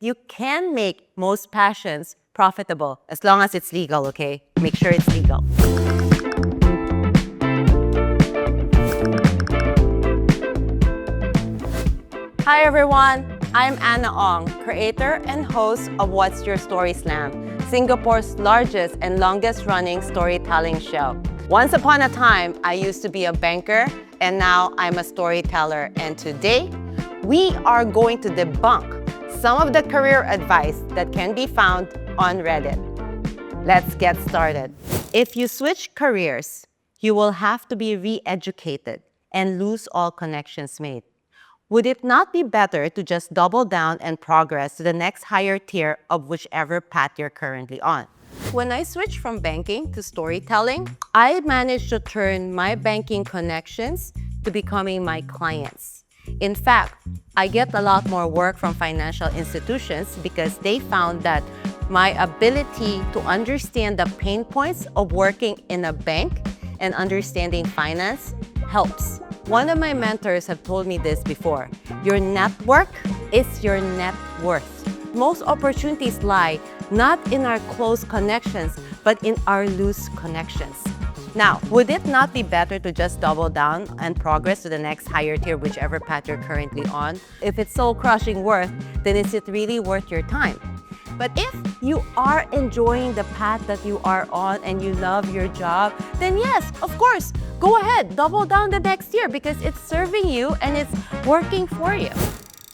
you can make most passions profitable as long as it's legal, okay? Make sure it's legal. Hi everyone, I'm Anna Ong, creator and host of What's Your Story Slam, Singapore's largest and longest running storytelling show. Once upon a time, I used to be a banker and now I'm a storyteller, and today we are going to debunk some of the career advice that can be found on Reddit. Let's get started. If you switch careers, you will have to be re-educated and lose all connections made. Would it not be better to just double down and progress to the next higher tier of whichever path you're currently on? When I switched from banking to storytelling, I managed to turn my banking connections to becoming my clients. In fact, I get a lot more work from financial institutions because they found that my ability to understand the pain points of working in a bank and understanding finance helps. One of my mentors have told me this before: your network is your net worth. Most opportunities lie not in our close connections, but in our loose connections. Now, would it not be better to just double down and progress to the next higher tier, whichever path you're currently on? If it's soul-crushing worth, then is it really worth your time? But if you are enjoying the path that you are on and you love your job, then yes, of course, go ahead, double down the next year because it's serving you and it's working for you.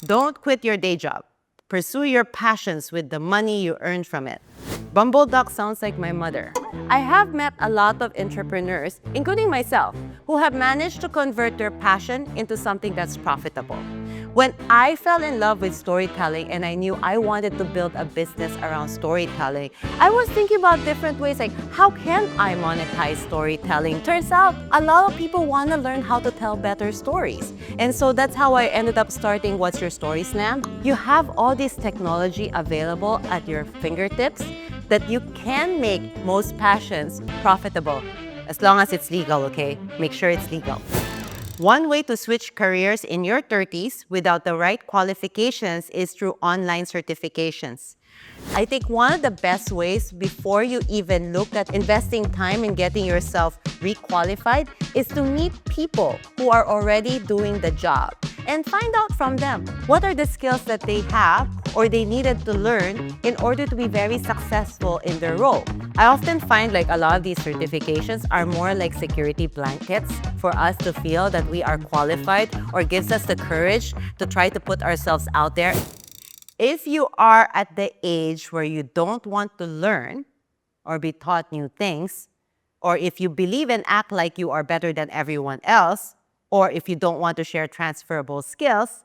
Don't quit your day job. Pursue your passions with the money you earn from it. Bumble Duck sounds like my mother. I have met a lot of entrepreneurs, including myself, who have managed to convert their passion into something that's profitable. When I fell in love with storytelling and I knew I wanted to build a business around storytelling, I was thinking about different ways like, how can I monetize storytelling? Turns out a lot of people want to learn how to tell better stories. And so that's how I ended up starting What's Your Story Slam. You have all this technology available at your fingertips that you can make most passions profitable as long as it's legal, okay? Make sure it's legal. One way to switch careers in your 30s without the right qualifications is through online certifications. I think one of the best ways before you even look at investing time in getting yourself re-qualified is to meet people who are already doing the job and find out from them what are the skills that they have or they needed to learn in order to be very successful in their role. I often find like a lot of these certifications are more like security blankets for us to feel that we are qualified, or gives us the courage to try to put ourselves out there. If you are at the age where you don't want to learn or be taught new things, or if you believe and act like you are better than everyone else, or if you don't want to share transferable skills,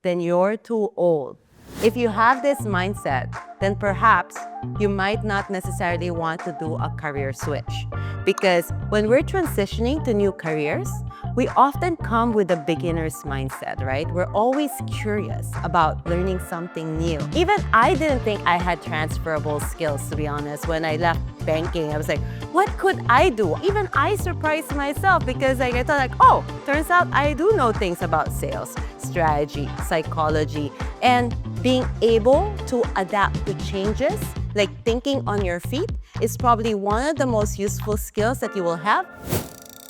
then you're too old. If you have this mindset, then perhaps you might not necessarily want to do a career switch. Because when we're transitioning to new careers, we often come with a beginner's mindset, right? We're always curious about learning something new. Even I didn't think I had transferable skills, to be honest. When I left banking, I was like, what could I do? Even I surprised myself because I thought like, oh, turns out I do know things about sales, strategy, psychology, and being able to adapt to changes, like thinking on your feet, is probably one of the most useful skills that you will have.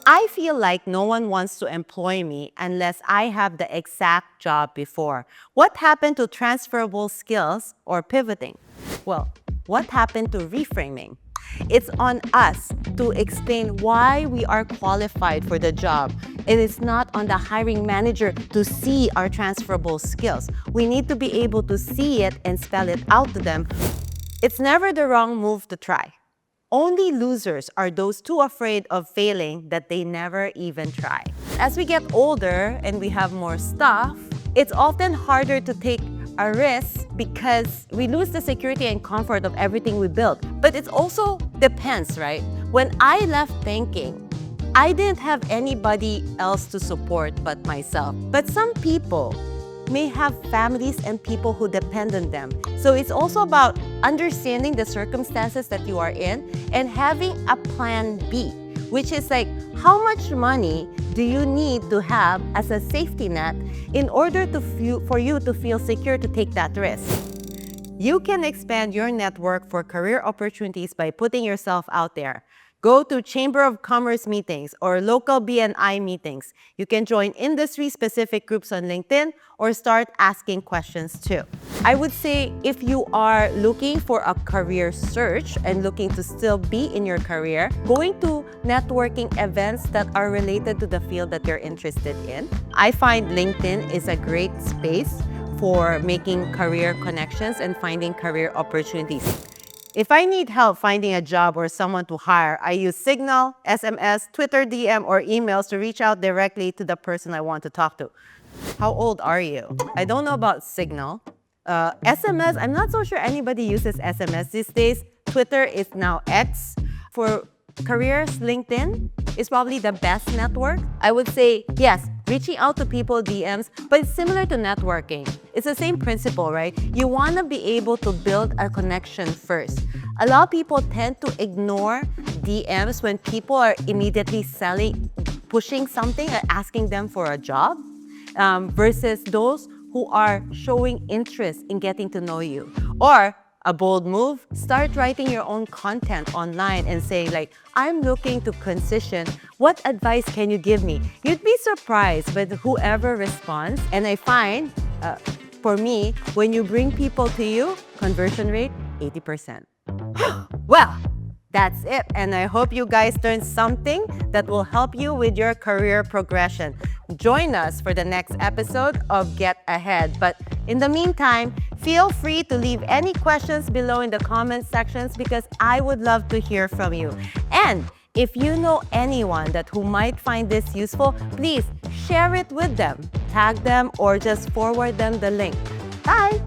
I feel like no one wants to employ me unless I have the exact job before. What happened to transferable skills or pivoting? Well, what happened to reframing? It's on us to explain why we are qualified for the job. It is not on the hiring manager to see our transferable skills. We need to be able to see it and spell it out to them. It's never the wrong move to try. Only losers are those too afraid of failing that they never even try. As we get older and we have more stuff, it's often harder to take a risk because we lose the security and comfort of everything we built. But it also depends, right? When I left banking, I didn't have anybody else to support but myself. But some people may have families and people who depend on them. So it's also about understanding the circumstances that you are in and having a plan B, which is like, how much money do you need to have as a safety net in order for you to feel secure to take that risk? You can expand your network for career opportunities by putting yourself out there. Go to Chamber of Commerce meetings or local BNI meetings. You can join industry-specific groups on LinkedIn or start asking questions too. I would say if you are looking for a career search and looking to still be in your career, going to networking events that are related to the field that you're interested in. I find LinkedIn is a great space for making career connections and finding career opportunities. If I need help finding a job or someone to hire, I use Signal, SMS, Twitter DM, or emails to reach out directly to the person I want to talk to. How old are you? I don't know about Signal. SMS, I'm not so sure anybody uses SMS these days. Twitter is now X. For careers, LinkedIn is probably the best network. I would say, yes, reaching out to people DMs, but it's similar to networking. It's the same principle, right? You want to be able to build a connection first. A lot of people tend to ignore DMs when people are immediately pushing something, asking them for a job, versus those who are showing interest in getting to know you. Or a bold move, start writing your own content online and say like, I'm looking to transition. What advice can you give me? You'd be surprised with whoever responds. And I find, for me, when you bring people to you, conversion rate, 80%. Well, that's it. And I hope you guys learned something that will help you with your career progression. Join us for the next episode of Get Ahead. But in the meantime, feel free to leave any questions below in the comment sections because I would love to hear from you. And if you know anyone who might find this useful, please share it with them, tag them, or just forward them the link. Bye!